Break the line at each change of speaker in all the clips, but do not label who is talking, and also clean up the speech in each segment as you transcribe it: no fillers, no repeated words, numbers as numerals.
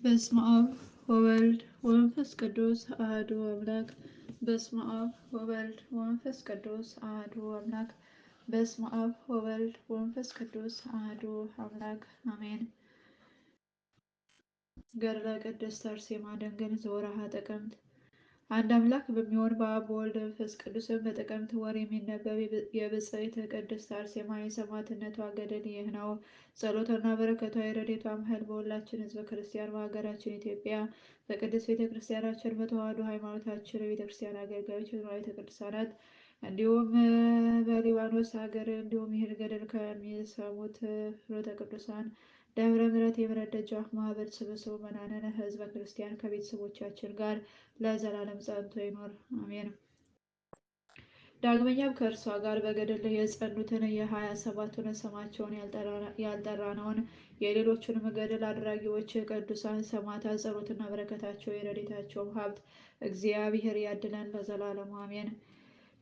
በስመ አብ ወወልድ ወመንፈስ ቅዱስ አሐዱ አምላክ። በስመ አብ ወወልድ ወመንፈስ ቅዱስ አሐዱ አምላክ። በስመ አብ ወወልድ ወመንፈስ ቅዱስ አሐዱ አምላክ አሜን። ገድለ ቅድስት አርሴማ ድንግል ዘወርኃ ጥቅምት። አንድ አምላክ በሚሆን በአብ በወልድ በመንፈስ ቅዱስም በጥቅምት ወር የሚነበብ የብፅዕት ቅድስት አርሴማ የሰማዕትነቷ ገድል ይህ ነው። ጸሎቷና በረከቷ የረድኤቷም ኃይል በሁላችን ሕዝበ ክርስቲያን በሀገራችን ኢትዮጵያ በቅድስት ቤተ ክርስቲያናችን በተዋሕዶ ሃይማኖታችን የቤተ ክርስቲያን አገልጋዮች ንዋያተ ቅድሳናት እንዲሁም በሊባኖስ ሀገር እንዲሁም ይህን ገድል ከሚሰሙት ፍኖተ ቅዱሳን ደብረ ምሕረት የምሕረት ደጃፍ ማህበር ስብስቡ መናንያን ሕዝበ ክርስቲያን ከቤተሰቦቻችን ጋር ለዘላለም ጸንቶ ይኖር አሜን። ዳግመኛም ከእርሷ ጋር በገድል የጸኑትን የ27ቱን ስማቸውን ያልጠራነውን የሌሎቹንም ገድል አድራጊዎች ቅዱሳን ሰማዕታት ጸሎትና በረከታቸው የረድኤታቸውም ሀብት እግዚአብሔር ያድለን ለዘላለሙ አሜን።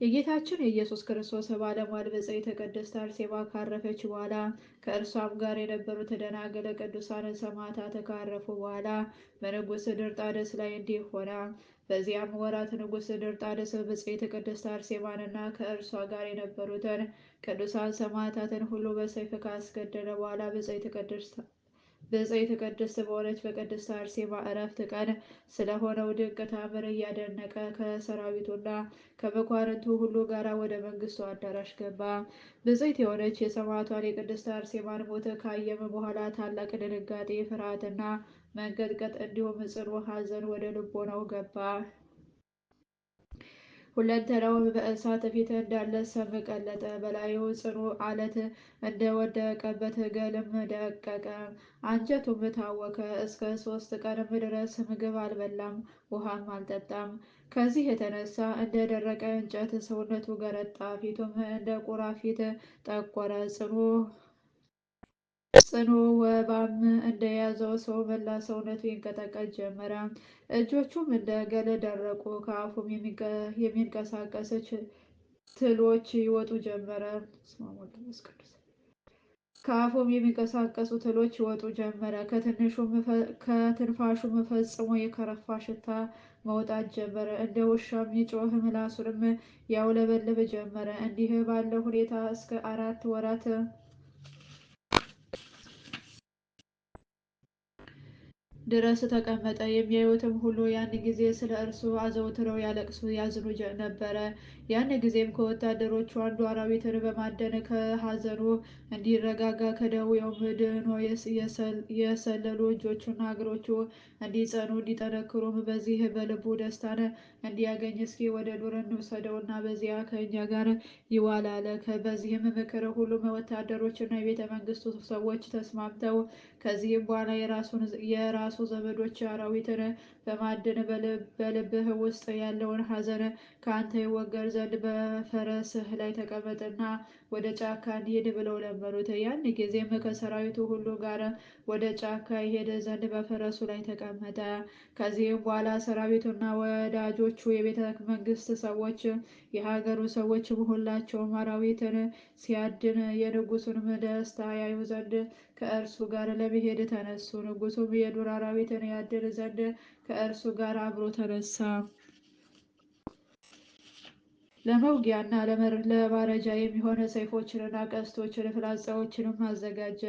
የጌታችን የኢየሱስ ክርስቶስ ባለሟል ብፅዕት ቅድስት አርሴማ ካረፈች በኋላ ከእርሷም ጋር የነበሩት ደናግል ቅዱሳን ሰማዕታት ካረፉ በኋላ በንጉሥ ድርጣድስ ላይ እንዲህ ሆነ። በዚያም ወራት ንጉሥ ድርጣድስ ብፅዕት ቅድስት አርሴማንና ከእርሷ ጋር የነበሩትን ቅዱሳን ሰማዕታትን ሁሉ በሰይፍ ካስገደለ በኋላ ብፅዕት ቅድስት በሆነች በቅድስት አርሴማ ዕረፍት ቀን ስለሆነው ድንቅ ታምር እያደነቀ ከሰራዊቱና ከመኳንንቱ ሁሉ ጋር ወደ መንግስቱ አዳራሽ ገባ። ብፅዕት የሆነች የሰማዕቷን የቅድስት አርሴማን ሞት ካየም በኋላ ታላቅ ድንጋጤ፣ ፍርሃትና መንቀጥቀጥ እንዲሁም ጽኑ ሐዘን ወደ ልቦናው ገባ። ሁለንተናውም በእሳት ፊት እንዳለ ሰም ቀለጠ። በላዩ ጽኑ አለት እንደወደቀበት ገልም ደቀቀ። አንጀቱም ታወከ። እስከ 3 ቀንም ድረስ ምግብ አልበላም፣ ውሃም አልጠጣም። ከዚህ የተነሳ እንደ ደረቀ እንጨት ሰውነቱ ገረጣ፣ ፊቱም እንደ ቁራ ፊት ጠቆረ። ጽኑ ወባም እንደያዘው ሰው መላ ሰውነቱ ይንቀጠቀጥ ጀመረ። እጆቹም እንደ ገል ደረቁ። ከአፉም የሚንቀሳቀሱ ትሎች ይወጡ ጀመረ። ከትንፋሹም ፈጽሞ የከረፋ ሽታ መውጣት ጀመረ። እንደ ውሻም ይጮህ፣ ምላሱንም ያውለበልብ ጀመረ። እንዲህ ባለ ሁኔታ እስከ 4 ወራት ድረስ ተቀመጠ። የሚያዩትም ሁሉ ያን ጊዜ ስለ እርሱ አዘውትረው ያለቅሱ ያዝኑ ነበረ። ያን ጊዜም ከወታደሮቹ አንዱ አራዊትን በማደን ከሐዘኑ እንዲረጋጋ ከደዌውም ድኖ የሰለሉ እጆቹና እግሮቹ እንዲጸኑ እንዲጠነክሩም በዚህ በልቡ ደስታን እንዲያገኝ እስኪ ወደ ዱር እንውሰደውና በዚያ ከእኛ ጋር ይዋል አለ። በዚህም ምክር ሁሉም ወታደሮችና የቤተ መንግስቱ ሰዎች ተስማምተው ከዚህም በኋላ የራሱ ዘመዶች አራዊትን በማደን በልብህ ውስጥ ያለውን ሐዘን ከአንተ ይወገድ ዘንድ በፈረስህ ላይ ተቀመጥና ወደ ጫካ እንሂድ ብለው ለመኑት። ያን ጊዜም ከሰራዊቱ ሁሉ ጋር ወደ ጫካ ይሄድ ዘንድ በፈረሱ ላይ ተቀመጠ። ከዚህም በኋላ ሰራዊቱና ወዳጆቹ የቤተ መንግስት ሰዎች የሀገሩ ሰዎች ሁላቸውም አራዊትን ሲያድን የንጉሱንም ደስታ ያዩ ዘንድ ከእርሱ ጋር ለመሄድ ተነሱ። ንጉሱም የዱር አራዊትን ያድን ዘንድ ከእርሱ ጋር አብሮ ተነሳ። ለመውጊያና ለማረጃ የሚሆነ ሰይፎችንና ቀስቶችን ፍላጻዎችንም አዘጋጀ።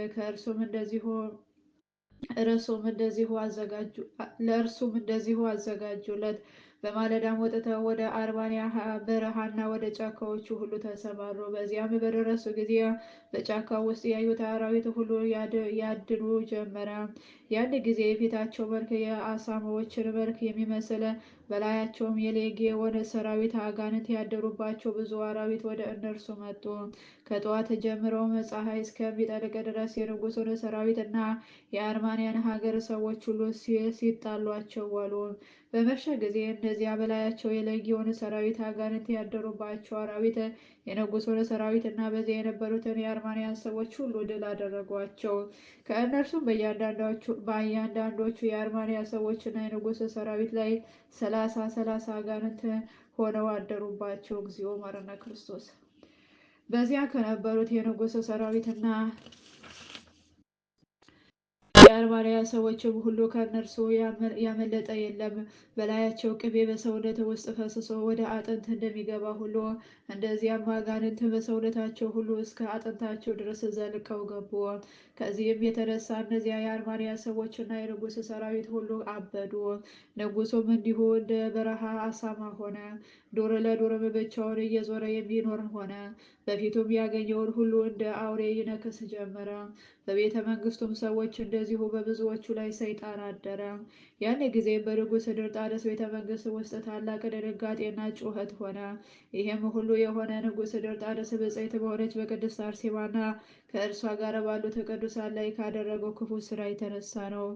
ለእርሱም እንደዚሁ አዘጋጁለት። በማለዳም ወጥተው ወደ አርማንያ በረሃና ወደ ጫካዎቹ ሁሉ ተሰማሩ። በዚያም በደረሱ ጊዜ በጫካው ውስጥ ያዩት አራዊት ሁሉ ያድኑ ጀመረ። ያን ጊዜ የፊታቸው መልክ የአሳማዎችን መልክ የሚመስል በላያቸውም የሌጌዎን ሰራዊት አጋንንት ያደሩባቸው ብዙ አራዊት ወደ እነርሱ መጡ። ከጠዋት ጀምረውም ፀሐይ እስከሚጠልቅ ድረስ የንጉሱን ሰራዊትና የአርማንያን ሀገር ሰዎች ሁሉ ሲጣሏቸው ዋሉ። በመሸ ጊዜ እነዚያ በላያቸው የሌጌዎን ሰራዊት አጋንንት ያደሩባቸው አራዊት የንጉሱን ሰራዊት እና በዚያ የነበሩትን የአርማንያን ሰዎች ሁሉ ድል አደረጓቸው። ከእነርሱም በእያንዳንዶቹ የአርማንያ ሰዎችና የንጉሥ ሰራዊት ላይ 30 አጋንንት ሆነው አደሩባቸው። እግዚኦ መሐረነ ክርስቶስ። በዚያ ከነበሩት የንጉሥ ሰራዊትና የአርማንያ ሰዎችም ሁሉ ከእነርሱ ያመለጠ የለም። በላያቸው ቅቤ በሰውነት ውስጥ ፈስሶ ወደ አጥንት እንደሚገባ ሁሉ እንደዚያም አጋንንት በሰውነታቸው ሁሉ እስከ አጥንታቸው ድረስ ዘልቀው ገቡ። ከዚህም የተነሳ እነዚያ የአርማንያ ሰዎችና የንጉሥ ሰራዊት ሁሉ አበዱ። ንጉሱም እንዲሁ እንደ በረሃ አሳማ ሆነ። ዱር ለዱርም ብቻውን እየዞረ የሚኖር ሆነ። በፊቱም ያገኘውን ሁሉ እንደ አውሬ ይነክስ ጀመረ። በቤተ መንግስቱም ሰዎች እንደዚሁ በብዙዎቹ ላይ ሰይጣን አደረ። ያን ጊዜም በንጉሥ ድርጣድስ ቤተ መንግስት ውስጥ ታላቅ ድንጋጤና ጩኸት ሆነ። ይህም ሁሉ የሆነ ንጉሥ ድርጣድስ ብፅዕት በሆነች በቅድስት አርሴማና ከእርሷ ጋር ባሉት ቅዱሳን ላይ ካደረገው ክፉ ስራ የተነሳ ነው።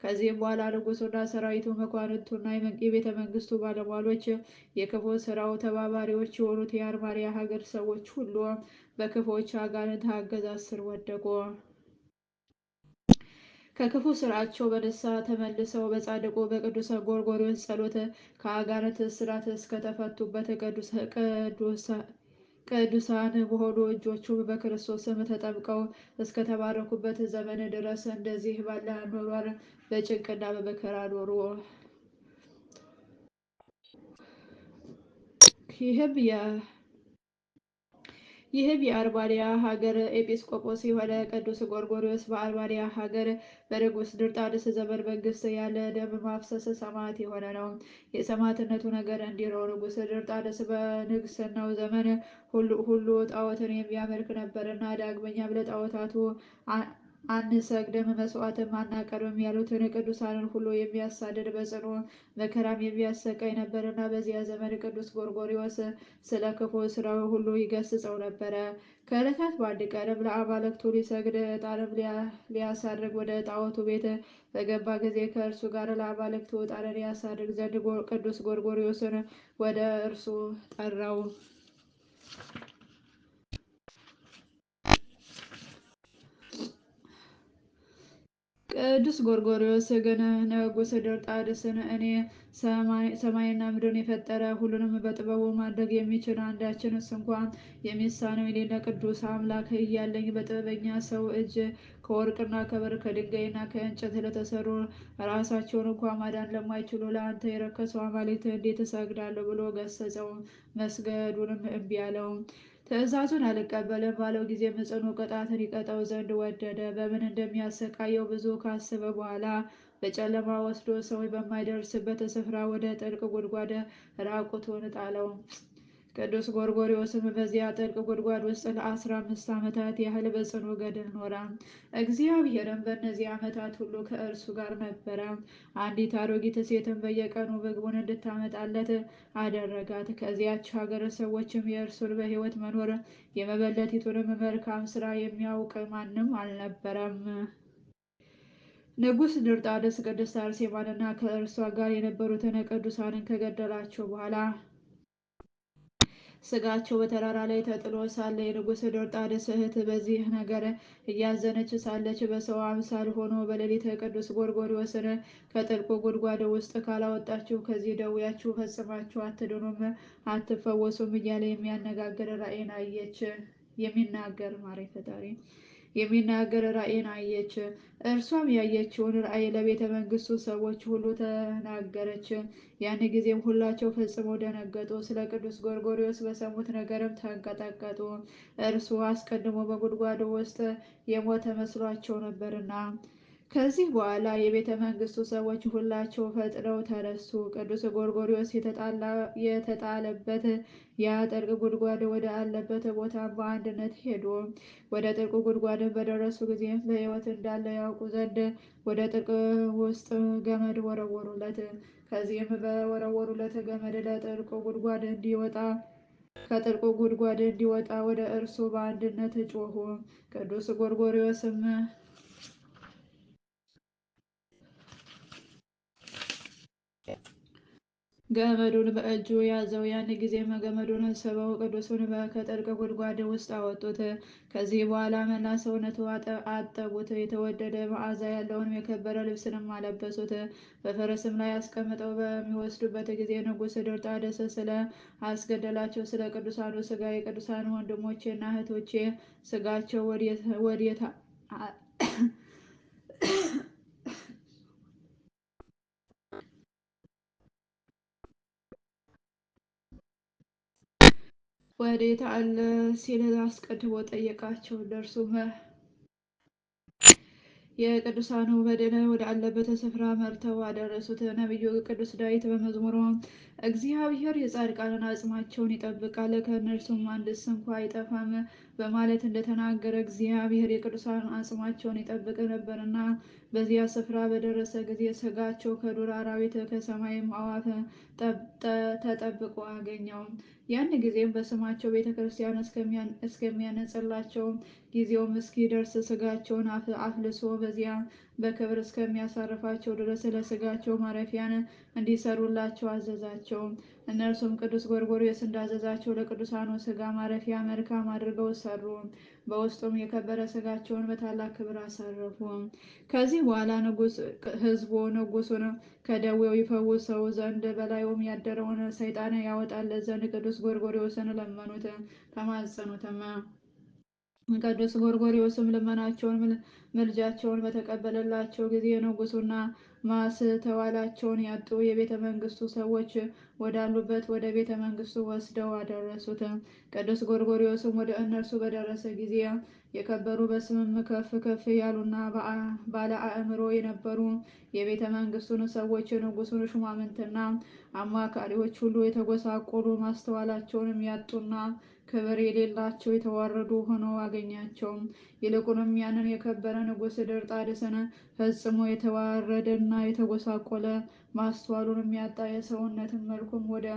ከዚህም በኋላ ንጉሱና ሰራዊቱ፣ መኳንንቱና የቤተ መንግስቱ ባለሟሎች፣ የክፉ ስራው ተባባሪዎች የሆኑት የአርማንያ ሀገር ሰዎች ሁሉ በክፉዎች አጋንንት አገዛዝ ስር ወደቁ። ከክፉ ስራቸው በንስሐ ተመልሰው በጻድቁ በቅዱስ ጎርጎርዮስ ጸሎት ከአጋንንት እስራት እስከተፈቱበት ቅዱሳን በሆኑ እጆቹም በክርስቶስ ስም ተጠምቀው እስከተባረኩበት ዘመን ድረስ እንደዚህ ባለ አኗኗር በጭንቅና በመከራ ኖሩ። ይህም የአርማንያ ሀገር ኤጲስቆጶስ የሆነ ቅዱስ ጎርጎርዮስ በአርማንያ ሀገር በንጉሥ ድርጣድስ ዘመን መንግስት ያለ ደም ማፍሰስ ሰማዕት የሆነ ነው። የሰማዕትነቱ ነገር እንዲህ ነው። ንጉሥ ድርጣድስ በንግስናው ዘመን ሁሉ ጣዖትን የሚያመልክ ነበርና ዳግመኛም ለጣዖታቱ አንሰግድም፣ መስዋዕትም አናቀርብም ያሉትን ቅዱሳንን ሁሉ የሚያሳድድ በጽኑ መከራም የሚያሰቃይ ነበርና በዚያ ዘመን ቅዱስ ጎርጎርዮስ ስለ ክፉ ስራው ሁሉ ይገስጸው ነበረ። ከዕለታት በአንድ ቀንም ለአማልክቱ ሊሰግድ ዕጣንም ሊያሳርግ ወደ ጣዖቱ ቤት በገባ ጊዜ ከእርሱ ጋር ለአማልክቱ ዕጣንን ያሳርግ ዘንድ ቅዱስ ጎርጎርዮስን ወደ እርሱ ጠራው። ቅዱስ ጎርጎርዮስ ግን ንጉሥ ድርጣድስን እኔ ሰማይና ምድርን የፈጠረ ሁሉንም በጥበቡ ማድረግ የሚችል አንዳችንስ እንኳን የሚሳነው የሌለ ቅዱስ አምላክ እያለኝ በጥበበኛ ሰው እጅ ከወርቅና ከብር ከድንጋይና ከእንጨት ለተሰሩ ራሳቸውን እንኳ ማዳን ለማይችሉ ለአንተ የረከሱ አማልክት እንዴት እሰግዳለሁ ብሎ ገሰጸው። መስገዱንም እምቢ አለው። ትእዛዙን አልቀበልም ባለው ጊዜ ጽኑ ቅጣትን ይቀጣው ዘንድ ወደደ። በምን እንደሚያሰቃየው ብዙ ካሰበ በኋላ በጨለማ ወስዶ ሰው በማይደርስበት ስፍራ ወደ ጥልቅ ጉድጓድ ራቁቱን ጣለው። ቅዱስ ጎርጎርዮስም በዚያ ጥልቅ ጉድጓድ ውስጥ ለ15 ዓመታት ያህል በጽኑ ገድል ኖረ። እግዚአብሔርም በእነዚህ ዓመታት ሁሉ ከእርሱ ጋር ነበረ። አንዲት አሮጊት ሴትም በየቀኑ ምግቡን እንድታመጣለት አደረጋት። ከዚያች ሀገር ሰዎችም የእርሱን በሕይወት መኖር የመበለቲቱንም መልካም ስራ የሚያውቅ ማንም አልነበረም። ንጉሥ ድርጣድስ ቅድስት አርሴማንና ከእርሷ ጋር የነበሩትን ቅዱሳንን ከገደላቸው በኋላ ስጋቸው በተራራ ላይ ተጥሎ ሳለ የንጉሥ ድርጣድስ እህት በዚህ ነገር እያዘነች ሳለች በሰው አምሳል ሆኖ በሌሊት ቅዱስ ጎርጎርዮስን ከጥልቁ ጉድጓድ ውስጥ ካላወጣችሁ ከዚህ ደዌያችሁ ፈጽማችሁ አትድኑም፣ አትፈወሱም እያለ የሚያነጋግር ራእይን አየች። የሚናገር ራእይን አየች። እርሷም ያየችውን ራእይ ለቤተ መንግስቱ ሰዎች ሁሉ ተናገረች። ያን ጊዜም ሁላቸው ፈጽመው ደነገጡ። ስለ ቅዱስ ጎርጎርዮስ በሰሙት ነገርም ተንቀጠቀጡ። እርሱ አስቀድሞ በጉድጓዱ ውስጥ የሞተ መስሏቸው ነበርና። ከዚህ በኋላ የቤተ መንግስቱ ሰዎች ሁላቸው ፈጥነው ተነሱ። ቅዱስ ጎርጎርዮስ የተጣለበት ያ ጥልቅ ጉድጓድ ወደ አለበት ቦታ በአንድነት ሄዱ። ወደ ጥልቁ ጉድጓድን በደረሱ ጊዜ በሕይወት እንዳለ ያውቁ ዘንድ ወደ ጥልቅ ውስጥ ገመድ ወረወሩለት። ከዚህም በወረወሩለት ገመድ ከጥልቁ ጉድጓድ እንዲወጣ ወደ እርሱ በአንድነት ጮኹ። ቅዱስ ጎርጎርዮስም ገመዱን በእጁ ያዘው። ያን ጊዜም ገመዱን ስበው ቅዱሱን ከጥልቅ ጉድጓድ ውስጥ አወጡት። ከዚህ በኋላ መላ ሰውነቱ አጠቡት። የተወደደ መዓዛ ያለውን የከበረ ልብስንም አለበሱት። በፈረስም ላይ አስቀምጠው በሚወስዱበት ጊዜ ንጉሥ ድርጣድስ ስለ አስገደላቸው ስለ ቅዱሳኑ ሥጋ የቅዱሳን ወንድሞቼና እህቶቼ ሥጋቸው ወዴት ወዴት አለ ሲል አስቀድሞ ጠየቃቸው። እነርሱም የቅዱሳኑ በደል ወደ አለበት ስፍራ መርተው አደረሱት። ነቢዩ ቅዱስ ዳዊት በመዝሙሩ እግዚአብሔር የጻድቃንን አጽማቸውን ይጠብቃል፣ ከእነርሱም አንድስ እንኳ አይጠፋም በማለት እንደተናገረ እግዚአብሔር የቅዱሳን አጽማቸውን ይጠብቅ ነበርና በዚያ ስፍራ በደረሰ ጊዜ ስጋቸው ከዱር አራዊት ከሰማይም አዕዋፍ ተጠብቆ አገኘው። ያን ጊዜም በስማቸው ቤተ ክርስቲያን እስከሚያነጽላቸው ጊዜውም እስኪደርስ ስጋቸውን አፍልሶ በዚያ በክብር እስከሚያሳርፋቸው ድረስ ለስጋቸው ማረፊያን እንዲሰሩላቸው አዘዛቸው። እነርሱም ቅዱስ ጎርጎርዮስ እንዳዘዛቸው ለቅዱሳኑ ስጋ ማረፊያ መልካም አድርገው ሰሩ። በውስጡም የከበረ ስጋቸውን በታላቅ ክብር አሳረፉ። ከዚህ በኋላ ሕዝቡ ንጉሱን ከደዌው ይፈውሰው ዘንድ በላዩም ያደረውን ሰይጣን ያወጣለት ዘንድ ቅዱስ ጎርጎርዮስን ለመኑት፣ ተማጸኑትም። ቅዱስ ጎርጎርዮስም ልመናቸውን ምልጃቸውን በተቀበለላቸው ጊዜ ንጉሱና ማስተዋላቸውን ያጡ የቤተ መንግስቱ ሰዎች ወዳሉበት ወደ ቤተ መንግስቱ ወስደው አደረሱት። ቅዱስ ጎርጎርዮስም ወደ እነርሱ በደረሰ ጊዜ የከበሩ በስምም ከፍ ከፍ ያሉና ባለ አእምሮ የነበሩ የቤተ መንግስቱን ሰዎች የንጉሱን ሹማምንትና አማካሪዎች ሁሉ የተጎሳቆሉ ማስተዋላቸውንም ያጡና ክብር የሌላቸው የተዋረዱ ሆነው አገኛቸው። ይልቁንም ያንን የከበረ ንጉሥ ድርጣድስን ፈጽሞ የተዋረደና የተጎሳቆለ ማስተዋሉንም ያጣ የሰውነትን መልኩም ወደ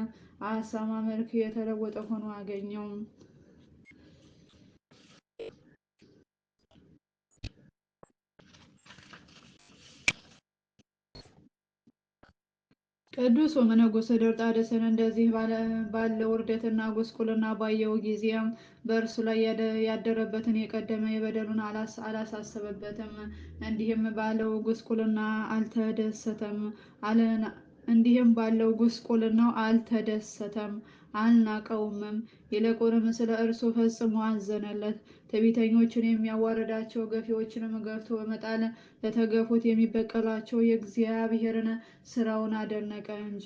አሳማ መልክ የተለወጠ ሆኖ አገኘው። ቅዱሱም ንጉሥ ድርጣድስን እንደዚህ ባለ ውርደትና ጉስቁልና ባየው ጊዜ በእርሱ ላይ ያደረበትን የቀደመ የበደሉን አላሳሰበበትም። እንዲህም ባለው ጉስቁልናው አልተደሰተም፣ አልናቀውምም። ይልቁንም ስለ እርሱ ፈጽሞ አዘነለት። ትዕቢተኞችን የሚያዋርዳቸው፣ ገፊዎችንም ገፍቶ በመጣል ለተገፉት የሚበቀላቸው የእግዚአብሔርን ስራውን አደነቀ እንጂ።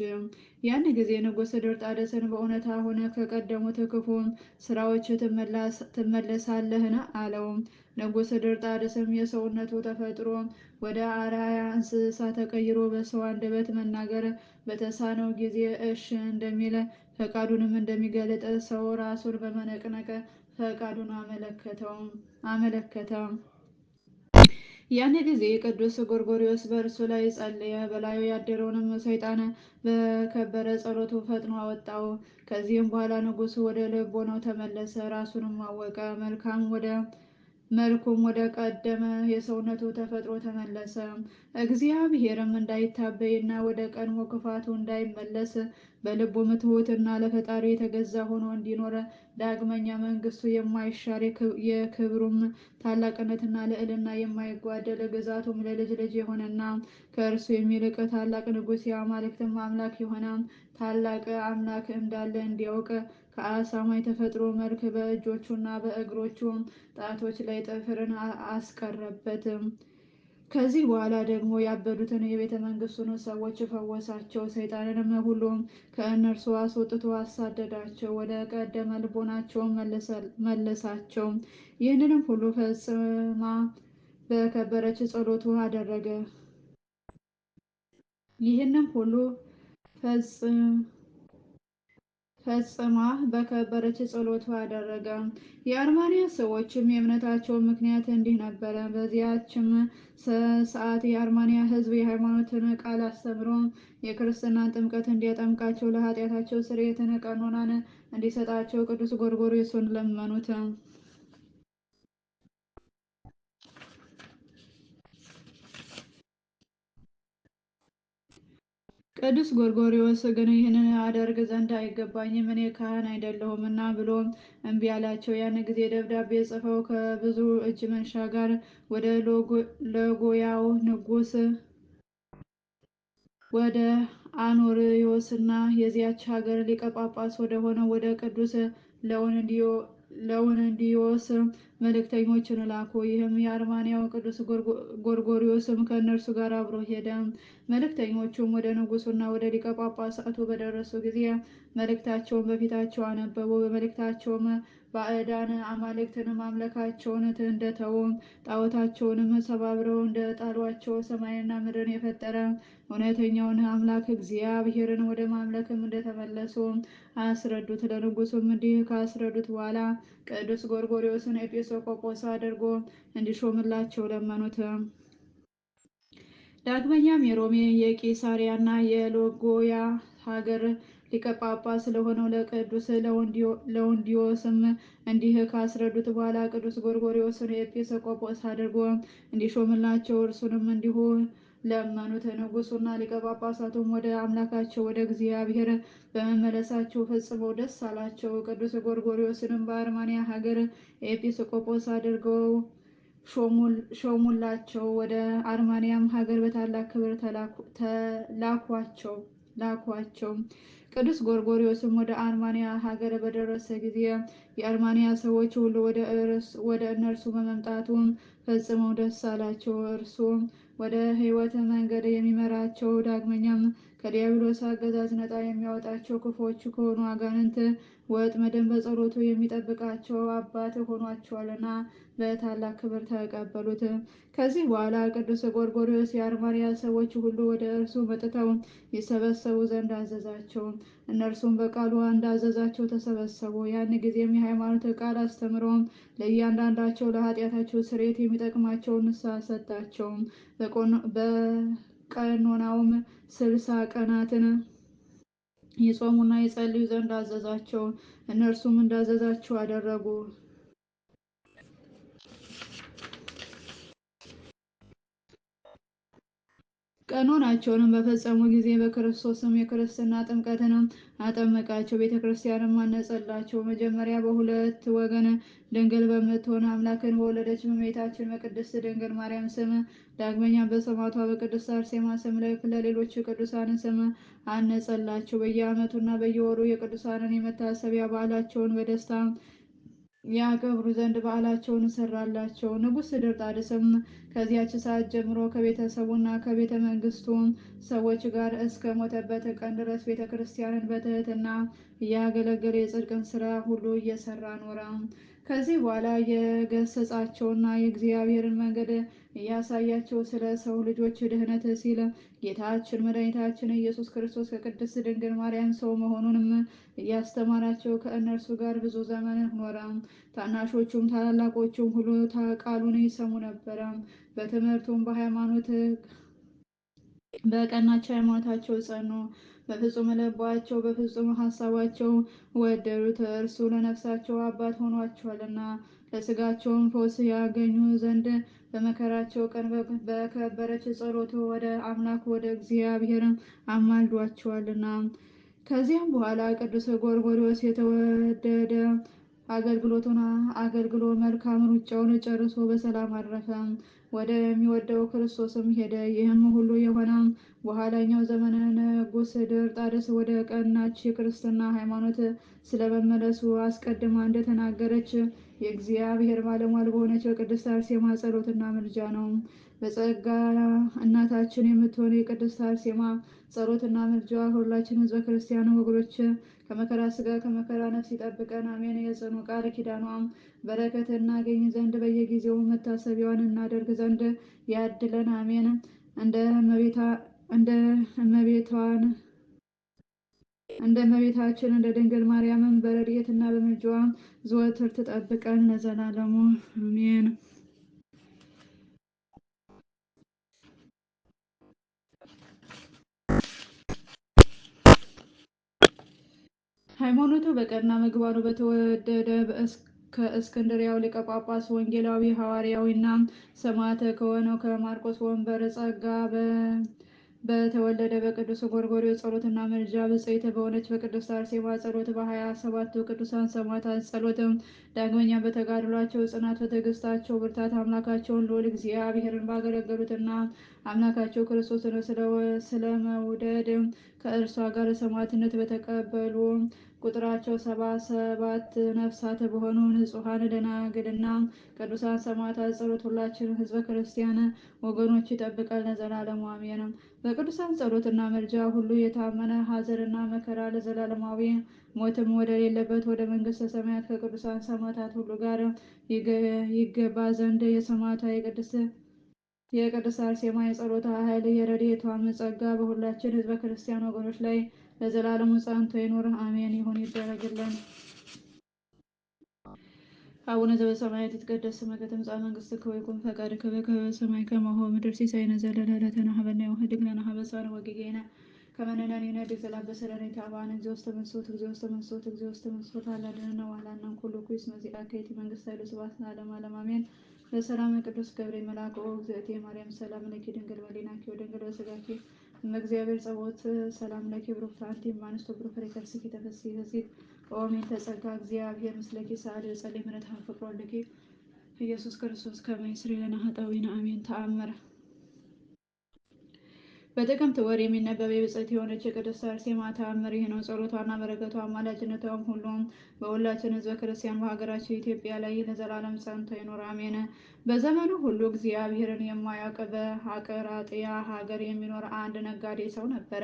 ያን ጊዜ ንጉሥ ድርጣድስን በእውነት አሁን ከቀደሙት ክፉ ስራዎች ትመለሳለህን? አለው። ንጉሥ ድርጣድስም የሰውነቱ ተፈጥሮ ወደ አርአያ እንስሳ ተቀይሮ በሰው አንደበት መናገር በተሳነው ጊዜ እሽ እንደሚል ፈቃዱንም እንደሚገልጥ ሰው ራሱን በመነቅነቅ ፈቃዱን አመለከተ። ያን ጊዜ ቅዱስ ጎርጎርዮስ በእርሱ ላይ ጸለየ። በላዩ ያደረውንም ሰይጣን በከበረ ጸሎቱ ፈጥኖ አወጣው። ከዚህም በኋላ ንጉሱ ወደ ልቦናው ተመለሰ፣ ራሱንም አወቀ። መልኩም ወደ ቀደመ የሰውነቱ ተፈጥሮ ተመለሰ። እግዚአብሔርም እንዳይታበይና ወደ ቀድሞ ክፋቱ እንዳይመለስ በልቡም ትሑትና ለፈጣሪ የተገዛ ሆኖ እንዲኖር ዳግመኛ መንግስቱ የማይሻር የክብሩም ታላቅነትና ልዕልና የማይጓደል ግዛቱም ለልጅ ልጅ የሆነና ከእርሱ የሚልቅ ታላቅ ንጉሥ የአማልክትም አምላክ የሆነ ታላቅ አምላክ እንዳለ እንዲያውቅ ከአሳማ የተፈጥሮ መልክ በእጆቹና በእግሮቹ ጣቶች ላይ ጥፍርን አስቀረበት። ከዚህ በኋላ ደግሞ ያበዱትን የቤተ መንግስቱን ሰዎች ፈወሳቸው። ሰይጣንንም ሁሉ ከእነርሱ አስወጥቶ አሳደዳቸው፣ ወደ ቀደመ ልቦናቸውን መለሳቸው። ይህንንም ሁሉ ፈጽማ በከበረች ጸሎቱ አደረገ። ይህንም ሁሉ ፈጽማ በከበረች ጸሎቱ አደረገ። የአርማንያ ሰዎችም የእምነታቸው ምክንያት እንዲህ ነበረ። በዚያችም ሰዓት የአርማንያ ሕዝብ የሃይማኖትን ቃል አስተምሮ የክርስትናን ጥምቀት እንዲያጠምቃቸው ለኃጢአታቸው ስርየትን ቀኖናን እንዲሰጣቸው ቅዱስ ጎርጎርዮስን ለመኑት። ቅዱስ ጎርጎርዮስ ግን ይህንን አደርግ ዘንድ አይገባኝም፣ እኔ ካህን አይደለሁምና ብሎ እምቢ አላቸው። ያን ጊዜ ደብዳቤ ጽፈው ከብዙ እጅ መንሻ ጋር ወደ ለጎያው ንጉሥ ወደ አኖሪዎስና የዚያች ሀገር ሊቀ ጳጳስ ወደ ሆነው ወደ ቅዱስ ለውንዲዮስ መልእክተኞችን ላኩ። ይህም የአርማንያው ቅዱስ ጎርጎሪዮስም ከእነርሱ ጋር አብሮ ሄደ። መልእክተኞቹም ወደ ንጉሱና ወደ ሊቀ ጳጳሳቱ በደረሱ ጊዜ መልእክታቸውን በፊታቸው አነበቡ። በመልእክታቸውም ባዕዳን አማልክትን ማምለካቸውን እንደተዉ ጣዖታቸውንም ሰባብረው እንደጣሏቸው ሰማይና ምድርን የፈጠረ እውነተኛውን አምላክ እግዚአብሔርን ወደ ማምለክም እንደተመለሱ አስረዱት። ለንጉሱም እንዲህ ካስረዱት በኋላ ቅዱስ ጎርጎርዮስን ኤጲስቆጶስ አድርጎ እንዲሾምላቸው ለመኑት። ዳግመኛም የሮሜ የቂሳሪያና የሎጎያ ሀገር ሊቀ ጳጳስ ለሆነው ለቅዱስ ለውንዲዮስም እንዲህ ካስረዱት በኋላ ቅዱስ ጎርጎርዮስን ኤጲስቆጶስ አድርጎ እንዲሾምላቸው እርሱንም እንዲሁ ለመኑት። ንጉሱና ሊቀ ጳጳሳቱም ወደ አምላካቸው ወደ እግዚአብሔር በመመለሳቸው ፈጽመው ደስ አላቸው። ቅዱስ ጎርጎርዮስንም በአርማንያ ሀገር ኤጲስቆጶስ አድርገው ሾሙላቸው። ወደ አርማንያም ሀገር በታላቅ ክብር ላኳቸው። ቅዱስ ጎርጎርዮስም ወደ አርማንያ ሀገር በደረሰ ጊዜ የአርማንያ ሰዎች ሁሉ ወደ እነርሱ በመምጣቱ ፈጽመው ደስ አላቸው። እርሱም ወደ ሕይወት መንገድ የሚመራቸው ዳግመኛም ከዲያብሎስ አገዛዝ ነፃ የሚያወጣቸው ክፉዎች ከሆኑ አጋንንት ወጥመድን በጸሎቱ የሚጠብቃቸው አባት ሆኗቸዋልና በታላቅ ክብር ተቀበሉት። ከዚህ በኋላ ቅዱስ ጎርጎርዮስ የአርማንያ ሰዎች ሁሉ ወደ እርሱ መጥተው ይሰበሰቡ ዘንድ አዘዛቸው። እነርሱም በቃሉ እንዳዘዛቸው ተሰበሰቡ። ያን ጊዜም የሃይማኖት ቃል አስተምሮ ለእያንዳንዳቸው ለኃጢአታቸው ስርየት የሚጠቅማቸውን ንስሐ ሰጣቸው። በቀኖናውም 60 ቀናትን ይጾሙና ይጸልዩ ዘንድ አዘዛቸው። እነርሱም እንዳዘዛቸው አደረጉ። ቀኖናቸውንም በፈጸሙ ጊዜ በክርስቶስም የክርስትና ጥምቀትንም አጠመቃቸው። ቤተ ክርስቲያንም አነጸላቸው። መጀመሪያ በሁለት ወገን ድንግል በምትሆን አምላክን በወለደች በእመቤታችን በቅድስት ድንግል ማርያም ስም፣ ዳግመኛም በሰማዕቷ በቅድስት አርሴማ ስም ለሌሎች ቅዱሳን ስም አነጸላቸው። በየዓመቱና በየወሩ የቅዱሳንን የመታሰቢያ በዓላቸውን በደስታ ያከብሩ ዘንድ በዓላቸውን ሰራላቸው። ንጉሥ ድርጣድስም ከዚያች ሰዓት ጀምሮ ከቤተሰቡና ከቤተ መንግስቱ ሰዎች ጋር እስከ ሞተበት ቀን ድረስ ቤተ ክርስቲያንን በትህትና እያገለገለ የጽድቅን ስራ ሁሉ እየሰራ ኖረ። ከዚህ በኋላ የገሰጻቸውና የእግዚአብሔርን መንገድ እያሳያቸው ስለ ሰው ልጆች ድህነት ሲል ጌታችን መድኃኒታችን ኢየሱስ ክርስቶስ ከቅድስት ድንግል ማርያም ሰው መሆኑንም እያስተማራቸው ከእነርሱ ጋር ብዙ ዘመን ኖረ። ታናሾቹም ታላላቆቹም ሁሉ ቃሉን ይሰሙ ነበረ። በትምህርቱም በቀናች ሃይማኖታቸው ጸኑ። በፍጹም ልባቸው በፍጹም ሀሳባቸው ወደዱት። እርሱ ለነፍሳቸው አባት ሆኗቸዋልና ለስጋቸውም ፈውስ ያገኙ ዘንድ በመከራቸው ቀን በከበረች ጸሎቱ ወደ አምላክ ወደ እግዚአብሔር አማልዷቸዋልና። ከዚያም በኋላ ቅዱስ ጎርጎርዮስ የተወደደ አገልግሎቱን አገልግሎ መልካም ሩጫውን ጨርሶ በሰላም አረፈ። ወደሚወደው ክርስቶስም ሄደ። ይህም ሁሉ የሆነው በኋላኛው ዘመነ ንጉሥ ድርጣድስ ወደ ቀናች የክርስትና ሃይማኖት ስለመመለሱ አስቀድማ እንደተናገረች የእግዚአብሔር ባለሟል በሆነች በቅድስት አርሴማ ጸሎትና ምልጃ ነው። በጸጋ እናታችን የምትሆን የቅድስት አርሴማ ጸሎትና ምልጃ ሁላችን ሕዝበ ክርስቲያን ወገኖች ከመከራ ስጋ ከመከራ ነፍስ ይጠብቀን፣ አሜን። የጽኑ ቃል ኪዳኗም በረከት እናገኝ ዘንድ በየጊዜው መታሰቢያዋን እናደርግ ዘንድ ያድለን፣ አሜን። እንደ እመቤታችን እንደ ድንግል ማርያምን በረድኤትና በምልጃዋ ዘወትር ትጠብቀን ለዘላለሙ አሜን። ሃይማኖቱ በቀና ምግባሩ በተወደደ ከእስክንድርያው ሊቀ ጳጳስ ወንጌላዊ ሐዋርያዊና ሰማዕት ከሆነው ከማርቆስ ወንበር ጸጋ በተወለደ በቅዱስ ጎርጎርዮስ ጸሎትና ምልጃ ብፅዕት በሆነች በቅድስት አርሴማ ጸሎት በ27ቱ ቅዱሳን ሰማዕታት ጸሎት ዳግመኛ በተጋድሏቸው ጽናት በትዕግስታቸው ብርታት አምላካቸውን ልዑል እግዚአብሔርን ባገለገሉትና አምላካቸው ክርስቶስን ስለመውደድ ከእርሷ ጋር ሰማዕትነት በተቀበሉ ቁጥራቸው 77 ነፍሳት በሆኑ ንጹሐን ደናግልና ቅዱሳን ሰማዕታት ጸሎት ሁላችንም ሕዝበ ክርስቲያን ወገኖች ይጠብቃል ለዘላለሙ አሜን። በቅዱሳን ጸሎትና መልጃ ሁሉ የታመነ ሐዘንና መከራ ለዘላለማዊ ሞትም ወደሌለበት ወደ መንግሥተ ሰማያት ከቅዱሳን ሰማዕታት ሁሉ ጋር ይገባ ዘንድ የሰማዕቷ የቅድስት አርሴማ የጸሎቷ ኃይል የረድኤቷም ጸጋ በሁላችን ሕዝበ ክርስቲያን ወገኖች ላይ ለዘላለሙ ጸንቶ ይኑር አሜን። ይሁን ይደረግልን። አቡነ ዘበሰማያት ይትቀደስ ስምከ ትምጻእ መንግሥትከ ወይኩን ፈቃድከ በከመ በሰማይ ከማሁ በምድር ሲሳየነ ዘለለዕለትነ ሀበነ ዮም ወኅድግ ለነ ሀበሳነ ወጌጋየነ ከመ ንሕነኒ ንኅድግ ዘልአበሰለነ ኢታብአነ እግዚኦ ውስተ መንሱት እግዚኦ ውስተ መንሱት እግዚኦ ውስተ መንሱት አላድኅነነ ወሀላነ እምኩሉ ኩይስ መዚአከ ይእቲ መንግሥት ኃይሉ ስብሐት ለዓለመ ዓለም አሜን። በሰላም ቅዱስ ገብርኤል መልአክ ኦ እግዝእትየ ማርያም ሰላም ለኪ ድንግል በሊናኪ ወድንግል በሥጋኪ እመ እግዚአብሔር ጸባኦት ሰላም ለኪ ብሩክት አንቲ እምአንስቶ ብሩክ ፍሬ ከርሥኪ ተፈሥሒ ፍሥሕት ኦ ምልዕተ ጸጋ እግዚአብሔር ምስለኪ ሰአሊ ወጸልይ ምሕረተ ፍቅር ወልድኪ ኢየሱስ ክርስቶስ ከመ ይስረይ ለነ ኃጣውኢነ አሜን። ተአምር በጥቅምት ወር የሚነበብ የብፅዕት የሆነች የቅድስት አርሴማ ተአምር ይህ ነው። ጸሎቷና በረከቷ አማላጅነቷም ሁሉም በሁላችን ሕዝበ ክርስቲያን በሀገራችን ኢትዮጵያ ላይ ለዘላለም ጸንቶ ይኑር አሜን። በዘመኑ ሁሉ እግዚአብሔርን የማያውቅ በአቅራጥያ ሀገር የሚኖር አንድ ነጋዴ ሰው ነበረ።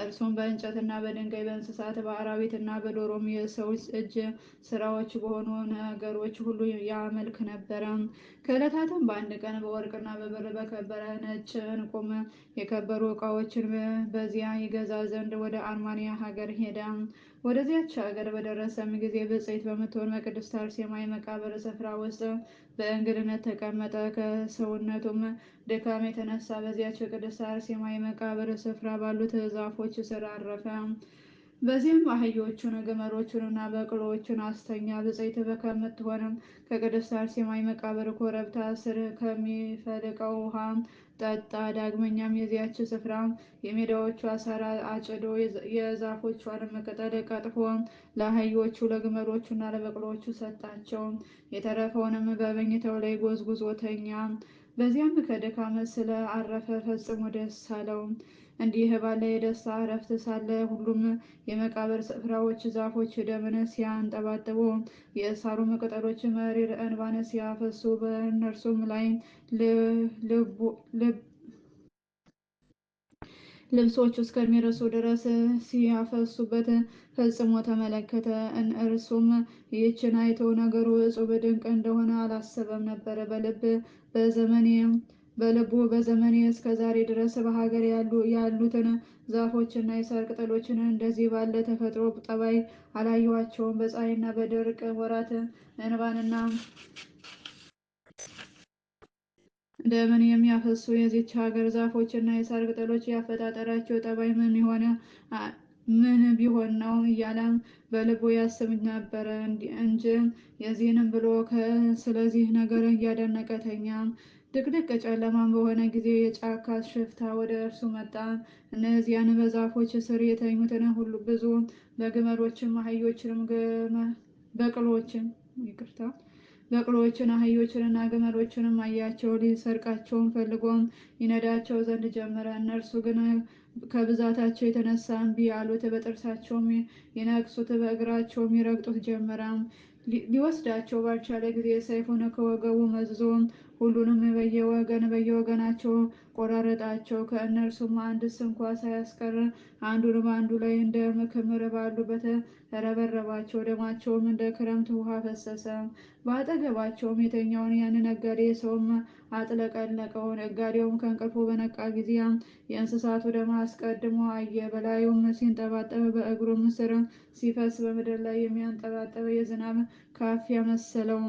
እርሱም በእንጨትና በድንጋይ በእንስሳት በአራዊትና በዶሮም የሰው እጅ ስራዎች በሆኑ ነገሮች ሁሉ ያመልክ ነበረ። ከዕለታትም በአንድ ቀን በወርቅና በብር በከበረ ነጭ ዕንቁም የከበሩ ዕቃዎችን በዚያ ይገዛ ዘንድ ወደ አርማንያ ሀገር ሄደ። ወደዚያች ሀገር በደረሰም ጊዜ ብፅዕት በምትሆን በቅድስት አርሴማ የመቃብር ስፍራ ውስጥ በእንግድነት ተቀመጠ። ከሰውነቱም ድካም የተነሳ በዚያች በቅድስት አርሴማ የመቃብር ስፍራ ባሉት ዛፎች ስር አረፈ። በዚህም አህዮቹን ግመሎቹንና በቅሎዎቹን አስተኛ። ብፅዕት ከምትሆንም ከቅድስት አርሴማ የመቃብር ኮረብታ ስር ከሚፈልቀው ውሃ ጠጣ። ዳግመኛም የዚያች ስፍራ የሜዳዎቿ ሳር አጭዶ የዛፎቿንም ቅጠል ቀጥፎ ለአህዮቹ ለግመሎቹና ለበቅሎቹ ሰጣቸው። የተረፈውንም በመኝታው ላይ ጎዝጉዞ ተኛ። በዚያም ከድካም ስለ አረፈ ፈጽሞ ደስ አለው። እንዲህ ባለ የደስታ እረፍት ሳለ ሁሉም የመቃብር ስፍራዎች ዛፎች ደምን ሲያንጠባጥቡ የሳሩም ቅጠሎች መሪር እንባን ሲያፈሱ በእነርሱም ላይ ልብሶች እስከሚረሱ ድረስ ሲያፈሱበት ፈጽሞ ተመለከተ። እርሱም ይህችን አይቶ ነገሩ እጹብ ድንቅ እንደሆነ አላሰበም ነበር። በልቡ በዘመኔ እስከ ዛሬ ድረስ በሀገር ያሉትን ዛፎችና የሳር ቅጠሎችን እንደዚህ ባለ ተፈጥሮ ጠባይ አላየኋቸውም። በፀሐይና በድርቅ ወራት እንባንና ደምን የሚያፈሱ የዚች ሀገር ዛፎችና የሳር ቅጠሎች ያፈጣጠራቸው ጠባይ ምን ቢሆን ነው እያለ በልቡ ያስብ ነበረ እንጂ የዚህንም ብሎ ስለዚህ ነገር እያደነቀ ተኛ። ድቅድቅ ጨለማም በሆነ ጊዜ የጫካ ሽፍታ ወደ እርሱ መጣ። እነዚያን በዛፎች ስር የተኙትን ሁሉ ብዙ በግመሎችም አህዮችንም በቅሎችን አህዮችንና ግመሎችንም አያቸው። ሊሰርቃቸውም ፈልጎም ይነዳቸው ዘንድ ጀመረ። እነርሱ ግን ከብዛታቸው የተነሳ እምቢ አሉት። በጥርሳቸውም ይነክሱት፣ በእግራቸውም ይረግጡት ጀመረ። ሊወስዳቸው ባልቻለ ጊዜ ሰይፉን ከወገቡ መዝዞ ሁሉንም በየወገናቸው ቆራረጣቸው። ከእነርሱም አንድስ እንኳ ሳያስቀር አንዱን በአንዱ ላይ እንደ ክምር ባሉበት ረበረባቸው። ደማቸውም እንደ ክረምት ውሃ ፈሰሰ። በአጠገባቸውም የተኛውን ያን ነጋዴ ሰውም አጥለቀለቀው። ነጋዴውም ከእንቅልፉ በነቃ ጊዜ የእንስሳቱ ደም አስቀድሞ አየ። በላዩም ሲንጠባጠብ በእግሩም ስር ሲፈስ በምድር ላይ የሚያንጠባጠብ የዝናብ ካፊያ መሰለው።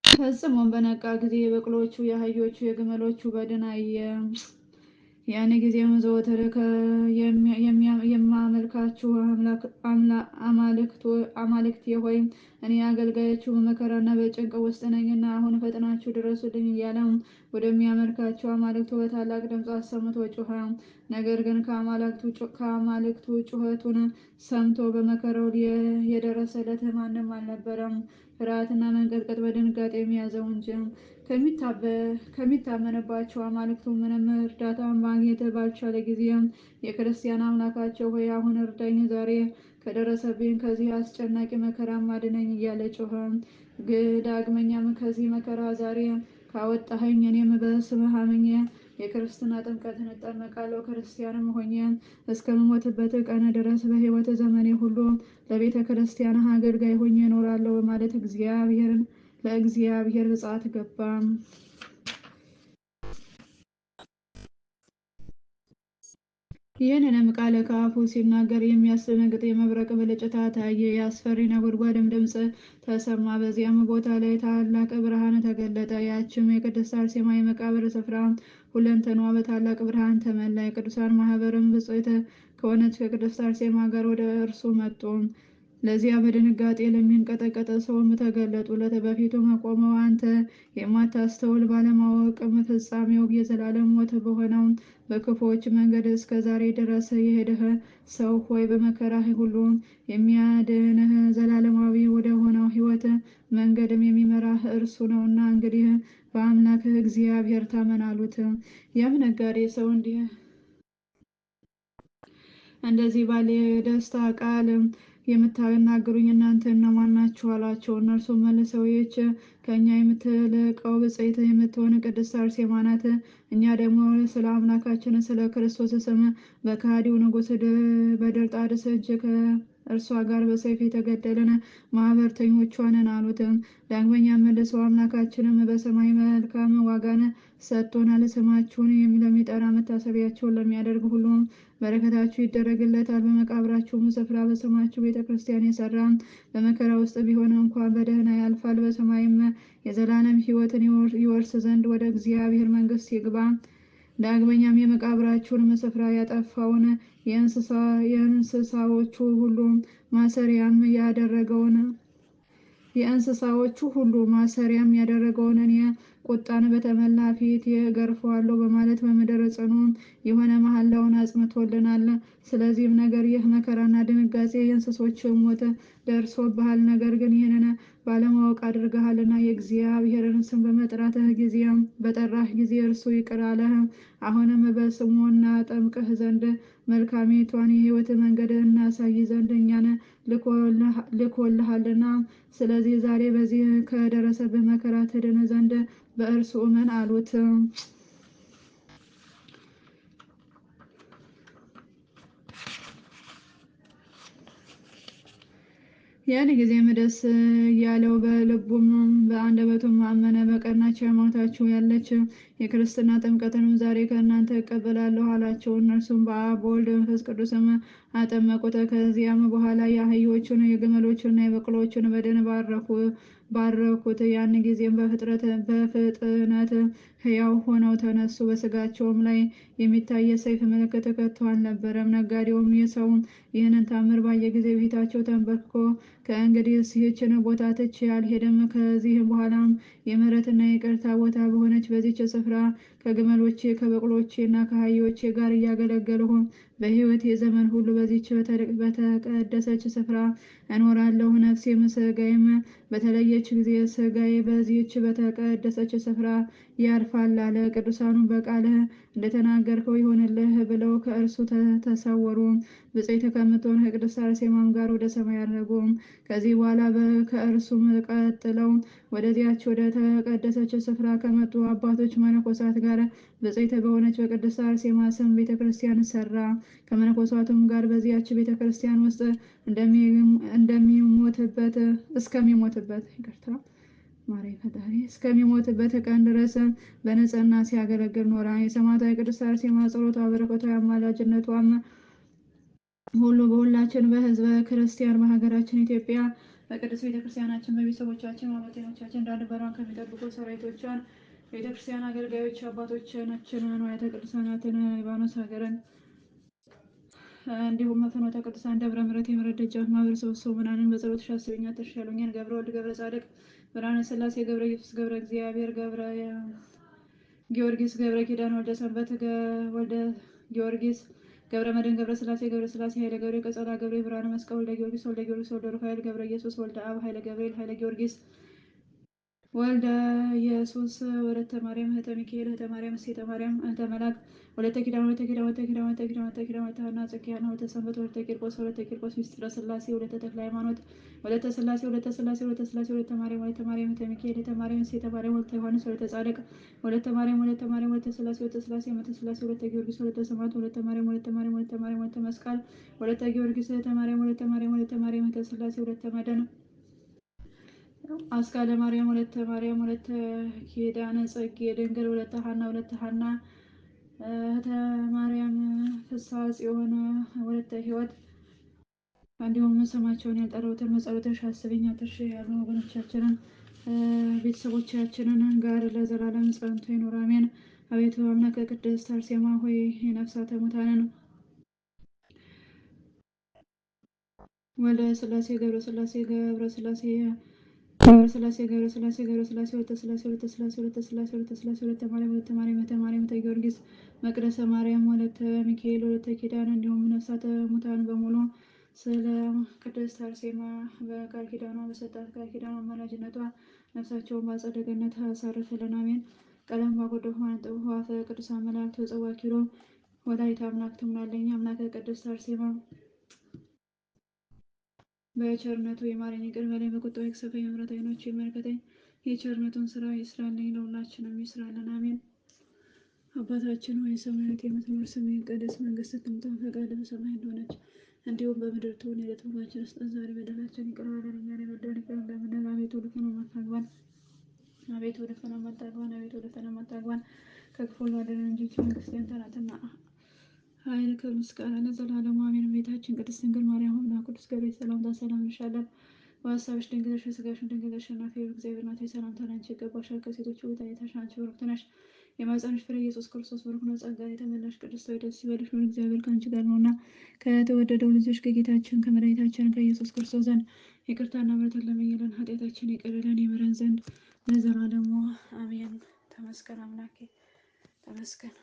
ፈጽሞም በነቃ ጊዜ የበቅሎቹ፣ የአህዮቹ፣ የግመሎቹ በድን አየ። ያን ጊዜም ዘወትር የማመልካችሁ አማልክቴ ሆይ እኔ አገልጋያችሁ በመከራና በጭንቅ ውስጥ ነኝና አሁን ፈጥናችሁ ድረሱልኝ እያለ ወደሚያመልካቸው አማልክቱ በታላቅ ድምፅ አሰምቶ ጮኸ። ነገር ግን ከአማልክቱ ጩኸቱን ሰምቶ በመከራው የደረሰለት ማንም አልነበረም። ፍርሃትና መንቀጥቀጥ በድንጋጤ የሚያዘው እንጂ ከሚታመንባቸው አማልክቱ ምንም እርዳታ ማግኘት ባልቻለ ጊዜ የክርስቲያን አምላካቸው ሆይ አሁን እርዳኝ፣ ዛሬ ከደረሰብኝ ከዚህ አስጨናቂ መከራ አድነኝ እያለ ጮኸ። ዳግመኛም ከዚህ መከራ ዛሬ ካወጣኸኝ እኔም በስምህ አምኜ የክርስትና ጥምቀትን እጠመቃለሁ፣ ክርስቲያንም ሆኜ እስከምሞትበት ቀን ድረስ በሕይወት ዘመኔ ሁሉ ለቤተ ክርስቲያን አገልጋይ ሆኜ እኖራለሁ በማለት ለእግዚአብሔር ብፅዓት ገባ። ይህንንም ቃል ከአፉ ሲናገር የሚያስደነግጥ የመብረቅ ብልጭታ ታየ፣ የአስፈሪ ነጎድጓድም ድምፅ ተሰማ። በዚያም ቦታ ላይ ታላቅ ብርሃን ተገለጠ። ያችም የቅድስት አርሴማ የመቃብር ስፍራ ሁለንተናዋ በታላቅ ብርሃን ተመላ። የቅዱሳን ማህበርም ብፅዕት ከሆነች ከቅድስት አርሴማ ጋር ወደ እርሱ መጡ። ለዚያ በድንጋጤ ለሚንቀጠቀጥ ሰውም ተገለጡለት። በፊቱም ቆመው አንተ የማታስተውል ባለማወቅም ፍጻሜው የዘላለም ሞት በሆነው በክፉዎች መንገድ እስከ ዛሬ ድረስ የሄድህ ሰው ሆይ በመከራህ ሁሉ የሚያድንህ ዘላለማዊ ወደ ሆነው ሕይወት መንገድም የሚመራህ እርሱ ነውና እንግዲህ በአምላክህ እግዚአብሔር ታመን አሉት። ያም ነጋዴ ሰው እንደዚህ ባለ የደስታ ቃል የምታናግሩኝ እናንተ እነማን ናችሁ? አሏቸው። እነርሱም መልሰው ይህች ከእኛ የምትልቀው ብፅዕት የምትሆን ቅድስት አርሴማ ናት። እኛ ደግሞ ስለ አምላካችን ስለ ክርስቶስ ስም በከሃዲው ንጉሥ በድርጣድስ እጅ ከእርሷ ጋር በሰይፍ የተገደልን ማህበርተኞቿ ነን አሉት። ዳግመኛ መልሰው አምላካችንም በሰማይ መልካም ዋጋን ሰጥቶናል። ስማችሁን ለሚጠራ መታሰቢያቸውን ለሚያደርግ ሁሉ በረከታችሁ ይደረግለታል። በመቃብራችሁም ስፍራ በስማችሁ ቤተ ክርስቲያን የሰራ በመከራ ውስጥ ቢሆን እንኳን በደህና ያልፋል። በሰማይም የዘላለም ሕይወትን ይወርስ ዘንድ ወደ እግዚአብሔር መንግሥት ይግባ። ዳግመኛም የመቃብራችሁን ስፍራ ያጠፋውን የእንስሳዎቹ ሁሉ ማሰሪያም ያደረገውን እኔ ቁጣን በተመላ ፊት ገርፈዋለሁ በማለት በምድር ጽኑ የሆነ መሐላውን አጽንቶልናል። ስለዚህም ነገር ይህ መከራና ድንጋጼ የእንስሶች ሞት ደርሶብሃል። ነገር ግን ይህንን ባለማወቅ አድርገሃልና የእግዚአብሔርን ስም በጠራህ ጊዜ እርሱ ይቅር አለህ። አሁንም በስሙ እናጠምቅህ ዘንድ መልካሚቷን የሕይወት መንገድ እናሳይ ዘንድ እኛን ልኮልሃልና፣ ስለዚህ ዛሬ በዚህ ከደረሰብህ መከራ ትድን ዘንድ በእርሱ እመን አሉት። ያን ጊዜም ደስ ያለው በልቡም በአንደበቱም አመነ። በቀናች ሃይማኖታችሁ ያለች የክርስትና ጥምቀትንም ዛሬ ከእናንተ እቀበላለሁ አላቸው። እነርሱም በአብ በወልድ በመንፈስ ቅዱስም አጠመቁት። ከዚያም በኋላ የአህዮቹን የግመሎቹንና የበቅሎቹን በድን ባረኩት። ያን ጊዜም በፍጥነት ሕያው ሆነው ተነሱ። በስጋቸውም ላይ የሚታይ የሰይፍ ምልክት ከቶ አልነበረም። ነጋዴውም የሰው ይህንን ታምር ባየ ጊዜ በፊታቸው ተንበርክኮ ከእንግዲህስ ይህችን ቦታ ትቼ አልሄድም። ከዚህ በኋላም የምሕረትና የይቅርታ ቦታ በሆነች በዚች ስፍራ ከግመሎቼ ከበቅሎቼ እና ከአህዮቼ ጋር እያገለገልሁ በሕይወቴ ዘመን ሁሉ በዚች በተቀደሰች ስፍራ እኖራለሁ። ነፍሴም ሥጋዬም በተለየች ጊዜ ሥጋዬ በዚህች በተቀደሰች ስፍራ ያርፋል አለ። ቅዱሳኑም በቃልህ እንደተናገርከው ይሆንልህ ብለው ከእርሱ ተሰወሩ። ብፅዕት ከምትሆን ከቅድስት አርሴማም ጋር ወደ ሰማይ አረጉ። ከዚህ በኋላ ከእርሱም ቀጥለው ወደዚያች ወደ ተቀደሰች ስፍራ ከመጡ አባቶች መነኮሳት ጋር ብፅዕት በሆነች በቅድስት አርሴማ ስም ቤተ ክርስቲያን ሰራ። ከመነኮሳቱም ጋር በዚያች ቤተ ክርስቲያን ውስጥ እስከሚሞትበት ቀን ድረስ በንጽሕና ሲያገለግል ኖረ። የሰማዕቷ የቅድስት አርሴማ ጸሎቷ፣ በረከቷ፣ አማላጅነቷም ሁሉ በሁላችን በሕዝበ ክርስቲያን በሀገራችን ኢትዮጵያ በቅድስት ቤተክርስቲያናችን በቤተሰቦቻችን በአባቶቻችን እንዳንበራን ከሚጠብቁ ሰራዊቶቿን ቤተክርስቲያን አገልጋዮች አባቶቻችን ንዋያተ ቅዱሳናትን ሊባኖስ ሀገርን እንዲሁም ፍኖተ ቅዱሳን ደብረ ምሕረት የምሕረት ደጃፍ ማህበር ሰበሰቡ ምናንን በጸሎትሽ አስቢኝ አትርሻሉኛል። ገብረ ወልድ ገብረ ጻድቅ ብርሃነ ሥላሴ ገብረ ኢየሱስ ገብረ እግዚአብሔር ገብረ ጊዮርጊስ ገብረ ኪዳን ወልደ ሰንበት ወልደ ጊዮርጊስ ገብረ መድኅን ገብረ ሥላሴ ገብረ ሥላሴ ኃይለ ገብርኤል ቀጸላ ገብርኤል ብርሃነ መስቀል ወልደ ጊዮርጊስ ወልደ ጊዮርጊስ ወልደ ሩፋኤል ገብረ ኢየሱስ ወልደ አብ ኃይለ ገብርኤል ኃይለ ጊዮርጊስ ወልደ ኢየሱስ ወለተ ማርያም እህተ ሚካኤል እህተ ማርያም እሴተ ማርያም እህተ መላክ ወለተ ኪዳን ወለተ ኪዳን ወለተ ኪዳን ወለተ ኪዳን ወለተ ኪዳን ወለተ ሐና ጽጌ ሐና ወለተ ሰንበት ወለተ ቂርቆስ ምስጢረ ሥላሴ ወለተ ተክለ ሃይማኖት ወለተ ሥላሴ ወለተ ሥላሴ ወለተ ሥላሴ ወለተ ማርያም እህተ ሚካኤል እህተ ማርያም እሴተ ማርያም ወለተ ዮሐንስ ወለተ ጻድቅ ወለተ ማርያም ወለተ ሥላሴ ወለተ ሥላሴ መተ ሥላሴ ወለተ ጊዮርጊስ ወለተ ሰማዕት ወለተ ማርያም ወለተ መስቀል ወለተ ጊዮርጊስ እህተ ማርያም ወለተ ማርያም እህተ ሥላሴ ወለተ መድኅን አስካለ ማርያም ወለተ ኪዳነ ጽጌ ድንግል ወለተ ሐና እህተ ማርያም ፍስሐ ጽዮን ወለተ ሕይወት እንዲሁም ስማቸውን ያልጠራሁትን በጸሎትሽ አስበኝ አትርሺ ያሉ ወገኖቻችንን ቤተሰቦቻችንን ጋር ለዘላለም ጸንቶ ይኑር አሜን። አቤቱ አምላከ ቅድስት አርሴማ ሆይ የነፍሳተ ሙታንን ወልደ ሥላሴ ገብረ ሥላሴ ገብረ ሥላሴ ወለተ ማርያም እህተ ጊዮርጊስ መቅደሰ ማርያም ወለተ ሚካኤል ወለተ ኪዳን እንዲሁም ነፍሳተ ሙታን በሙሉ ስለ ቅድስት አርሴማ በቃል ኪዳኗ በሰጣት ቃል ኪዳኗ አማላጅነቷ ነፍሳቸውን በአጸደ ገነት አሳርፍልን አሜን። ቀለም ባጎደፉ አንጥፍ አፈ ቅዱሳን መላእክት ወጸዋ ኪሎ ወላዲተ አምላክ ትሙላለኝ አምላከ ቅድስት አርሴማ በቸርነቱ የማረኝ ይቅር በለኝ፣ በቁጣው ይክሰፈኝ፣ በምሕረቱ ዓይኖቹ ይመልከተኝ። የቸርነቱን ስራ ይስራልኝ፣ ለሁላችንም ይስራልን አሜን። አባታችን ሆይ ሰማያት የምትኖር ስምህ ይቀደስ፣ መንግስትህ ትምጣ፣ ፈቃድህ በሰማይ እንደሆነች እንዲሁም በምድር ትሁን። የዕለት ምግባችንን ስጠን ዛሬ፣ በደላችንን ይቅር በለን እኛም የበደሉንን ይቅር እንደምንል። አቤቱ ወደ ፈተና አታግባን፣ ከክፉ ሁሉ አድነን እንጂ መንግሥት ያንተ ናትና ኃይል ክብር ምስጋና ለዘላለሙ አሜን። እመቤታችን ቅድስት ድንግል ማርያም ሆይ ቅዱስ ገብርኤል ሰላምታ ሰላም እንልሻለን። በሐሳብሽ ድንግል ነሽ፣ በሥጋሽም ድንግል ነሽ። አሸናፊ እግዚአብሔር እናት ሆይ ሰላምታ ላንቺ ይገባሻል። ከሴቶች ሁሉ ተለይተሽ አንቺ ብሩክት ነሽ፣ የማኅፀንሽ ፍሬ ኢየሱስ ክርስቶስ ብሩክ ነው። ጸጋን የተመላሽ ቅድስት ሆይ ደስ ይበልሽ፣ እግዚአብሔር ከአንቺ ጋር ነውና ከተወደደው ልጅሽ ከጌታችን ከመድኃኒታችን ከኢየሱስ ክርስቶስ ዘንድ ይቅርታና ምሕረትን ለምኝልን ኃጢአታችን ይቅር ይለን ይምረን ዘንድ ለዘላለሙ አሜን። ተመስገን አምላኬ ተመስገን።